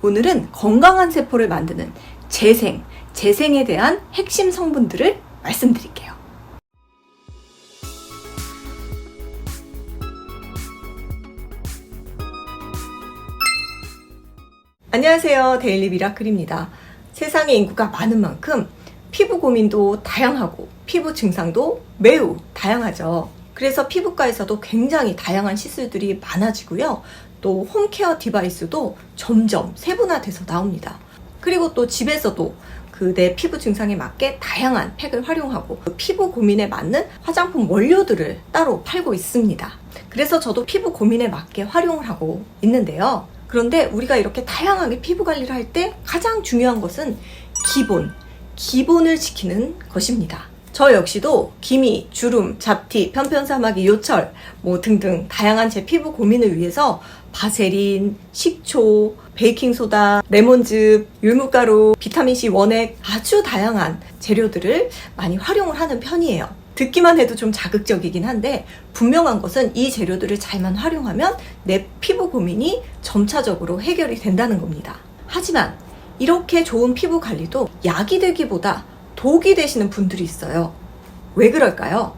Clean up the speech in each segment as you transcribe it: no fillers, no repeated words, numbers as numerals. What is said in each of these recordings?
오늘은 건강한 세포를 만드는 재생에 대한 핵심 성분들을 말씀드릴게요. 안녕하세요. 데일리 미라클입니다. 세상에 인구가 많은 만큼 피부 고민도 다양하고 피부 증상도 매우 다양하죠. 그래서 피부과에서도 굉장히 다양한 시술들이 많아지고요. 또 홈케어 디바이스도 점점 세분화돼서 나옵니다. 그리고 또 집에서도 내 피부 증상에 맞게 다양한 팩을 활용하고 피부 고민에 맞는 화장품 원료들을 따로 팔고 있습니다. 그래서 저도 피부 고민에 맞게 활용을 하고 있는데요. 그런데 우리가 이렇게 다양하게 피부 관리를 할 때 가장 중요한 것은 기본을 지키는 것입니다. 저 역시도 기미, 주름, 잡티, 편편사마귀, 요철 등등 다양한 제 피부 고민을 위해서 바세린, 식초, 베이킹소다, 레몬즙, 율무가루, 비타민C 원액 아주 다양한 재료들을 많이 활용을 하는 편이에요. 듣기만 해도 좀 자극적이긴 한데 분명한 것은 이 재료들을 잘만 활용하면 내 피부 고민이 점차적으로 해결이 된다는 겁니다. 하지만 이렇게 좋은 피부 관리도 약이 되기보다 독이 되시는 분들이 있어요. 왜 그럴까요?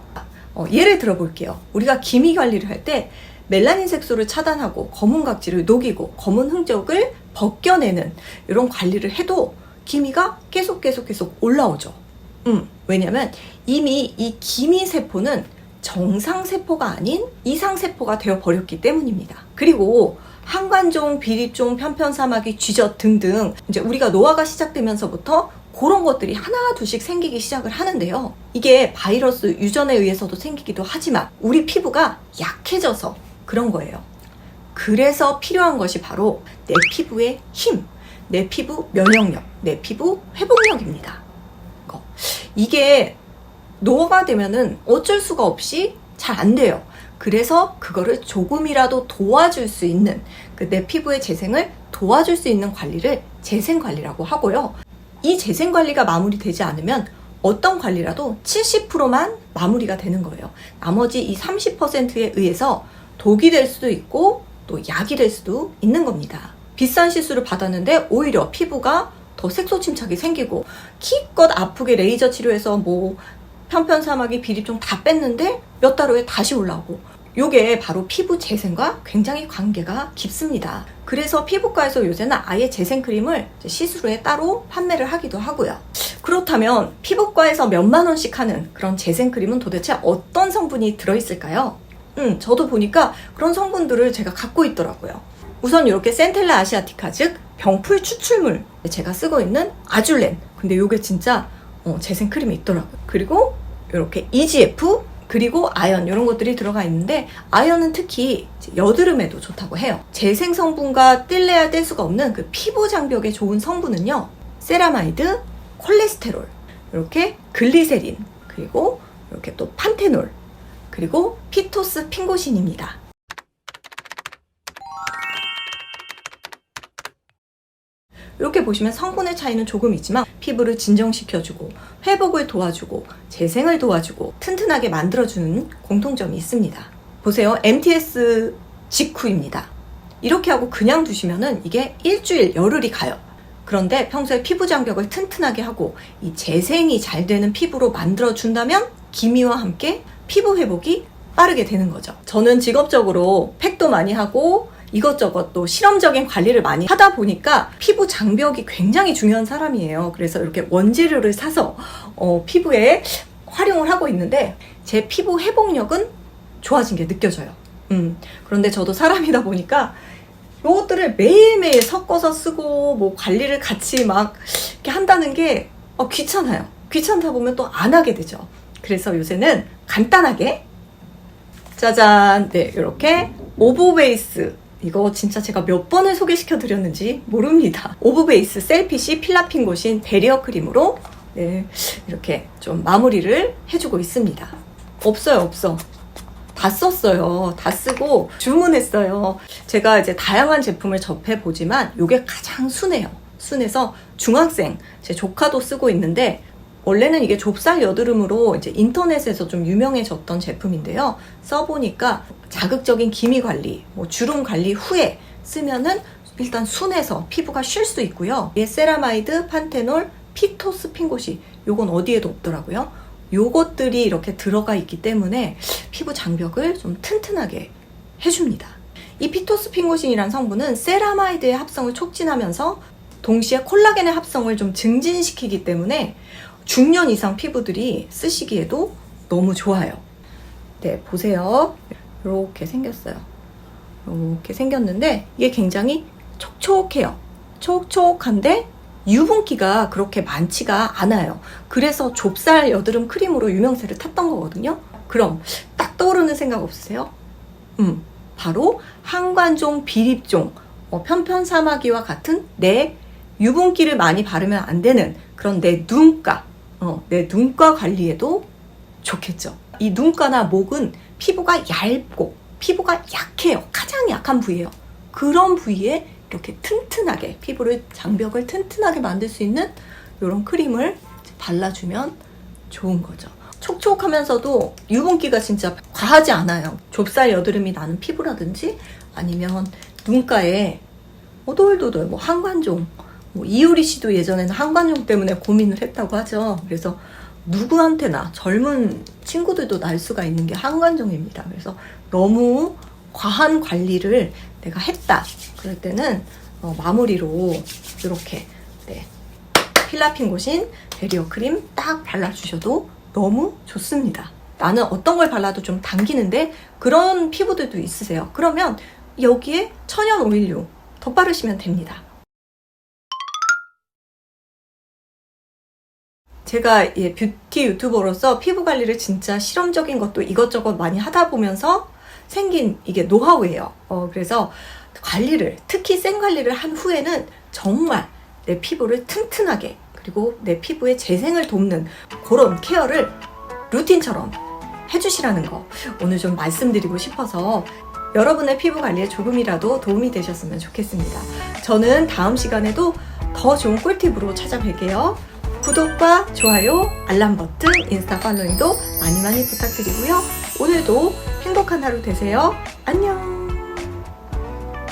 예를 들어 볼게요. 우리가 기미 관리를 할 때 멜라닌 색소를 차단하고 검은 각질을 녹이고 검은 흔적을 벗겨내는 이런 관리를 해도 기미가 계속 올라오죠. 왜냐면 이미 이 기미 세포는 정상세포가 아닌 이상세포가 되어버렸기 때문입니다. 그리고 항관종, 비립종, 편편사마귀, 쥐젖 등등 이제 우리가 노화가 시작되면서부터 그런 것들이 하나 둘씩 생기기 시작을 하는데요. 이게 바이러스 유전에 의해서도 생기기도 하지만 우리 피부가 약해져서 그런 거예요. 그래서 필요한 것이 바로 내 피부의 힘, 내 피부 면역력, 내 피부 회복력입니다. 이게 노화가 되면은 어쩔 수가 없이 잘 안 돼요. 그래서 그거를 조금이라도 도와줄 수 있는 내 피부의 재생을 도와줄 수 있는 관리를 재생관리라고 하고요. 이 재생관리가 마무리되지 않으면 어떤 관리라도 70%만 마무리가 되는 거예요. 나머지 이 30%에 의해서 독이 될 수도 있고 또 약이 될 수도 있는 겁니다. 비싼 시술을 받았는데 오히려 피부가 더 색소 침착이 생기고 기껏 아프게 레이저 치료해서 편편사마귀, 비립종 다 뺐는데 몇 달 후에 다시 올라오고 요게 바로 피부 재생과 굉장히 관계가 깊습니다. 그래서 피부과에서 요새는 아예 재생크림을 시술 후에 따로 판매를 하기도 하고요. 그렇다면 피부과에서 몇만 원씩 하는 그런 재생크림은 도대체 어떤 성분이 들어있을까요? 저도 보니까 그런 성분들을 제가 갖고 있더라고요. 우선 이렇게 센텔라 아시아티카 즉 병풀 추출물 제가 쓰고 있는 아줄렌, 근데 요게 진짜 재생크림이 있더라고요. 그리고 이렇게 EGF 그리고 아연 이런 것들이 들어가 있는데 아연은 특히 여드름에도 좋다고 해요. 재생 성분과 뗄래야 뗄 수가 없는 그 피부 장벽에 좋은 성분은요, 세라마이드, 콜레스테롤, 이렇게 글리세린, 그리고 이렇게 또 판테놀, 그리고 피토스 핑고신입니다. 이렇게 보시면 성분의 차이는 조금 있지만 피부를 진정시켜주고 회복을 도와주고 재생을 도와주고 튼튼하게 만들어주는 공통점이 있습니다. 보세요. MTS 직후입니다. 이렇게 하고 그냥 두시면은 이게 일주일 열흘이 가요. 그런데 평소에 피부 장벽을 튼튼하게 하고 이 재생이 잘 되는 피부로 만들어준다면 기미와 함께 피부 회복이 빠르게 되는 거죠. 저는 직업적으로 팩도 많이 하고 이것저것 또 실험적인 관리를 많이 하다 보니까 피부 장벽이 굉장히 중요한 사람이에요. 그래서 이렇게 원재료를 사서 피부에 활용을 하고 있는데 제 피부 회복력은 좋아진 게 느껴져요. 그런데 저도 사람이다 보니까 이것들을 매일매일 섞어서 쓰고 관리를 같이 이렇게 한다는 게 귀찮아요. 귀찮다 보면 또 안 하게 되죠. 그래서 요새는 간단하게 짜잔, 네, 이렇게 오브베이스, 이거 진짜 제가 몇 번을 소개시켜 드렸는지 모릅니다. 오브베이스 셀피시 필라핑고신 베리어 크림으로 이렇게 좀 마무리를 해주고 있습니다. 없어. 다 썼어요. 다 쓰고 주문했어요. 제가 이제 다양한 제품을 접해보지만 이게 가장 순해요. 순해서 중학생, 제 조카도 쓰고 있는데 원래는 이게 좁쌀 여드름으로 이제 인터넷에서 좀 유명해졌던 제품인데요. 써보니까 자극적인 기미 관리, 주름 관리 후에 쓰면은 일단 순해서 피부가 쉴 수 있고요. 세라마이드, 판테놀, 피토스핑고시 요건 어디에도 없더라고요. 요것들이 이렇게 들어가 있기 때문에 피부 장벽을 좀 튼튼하게 해줍니다. 이 피토스핑고신이란 성분은 세라마이드의 합성을 촉진하면서 동시에 콜라겐의 합성을 좀 증진시키기 때문에 중년 이상 피부들이 쓰시기에도 너무 좋아요. 네, 보세요. 이렇게 생겼어요. 이렇게 생겼는데 이게 굉장히 촉촉해요. 촉촉한데 유분기가 그렇게 많지가 않아요. 그래서 좁쌀 여드름 크림으로 유명세를 탔던 거거든요. 그럼 딱 떠오르는 생각 없으세요? 바로 항관종, 비립종, 편편사마귀와 같은 내 유분기를 많이 바르면 안 되는 그런 내 눈가, 내 눈가 관리에도 좋겠죠. 이 눈가나 목은 피부가 얇고 피부가 약해요. 가장 약한 부위예요. 그런 부위에 이렇게 튼튼하게 피부를 장벽을 튼튼하게 만들 수 있는 이런 크림을 발라주면 좋은 거죠. 촉촉하면서도 유분기가 진짜 과하지 않아요. 좁쌀 여드름이 나는 피부라든지 아니면 눈가에 오돌도돌 항관종, 이효리 씨도 예전에는 항관종 때문에 고민을 했다고 하죠. 그래서 누구한테나 젊은 친구들도 날 수가 있는 게 항관종입니다. 그래서 너무 과한 관리를 내가 했다 그럴 때는 마무리로 이렇게 필라핑고신 베리어 크림 딱 발라주셔도 너무 좋습니다. 나는 어떤 걸 발라도 좀 당기는데 그런 피부들도 있으세요. 그러면 여기에 천연 오일류 덧바르시면 됩니다. 제가 뷰티 유튜버로서 피부 관리를 진짜 실험적인 것도 이것저것 많이 하다 보면서 생긴 이게 노하우예요. 그래서 관리를, 특히 생 관리를 한 후에는 정말 내 피부를 튼튼하게 그리고 내 피부의 재생을 돕는 그런 케어를 루틴처럼 해주시라는 거 오늘 좀 말씀드리고 싶어서 여러분의 피부 관리에 조금이라도 도움이 되셨으면 좋겠습니다. 저는 다음 시간에도 더 좋은 꿀팁으로 찾아뵐게요. 구독과 좋아요, 알람 버튼, 인스타 팔로잉도 많이 부탁드리고요. 오늘도 행복한 하루 되세요. 안녕!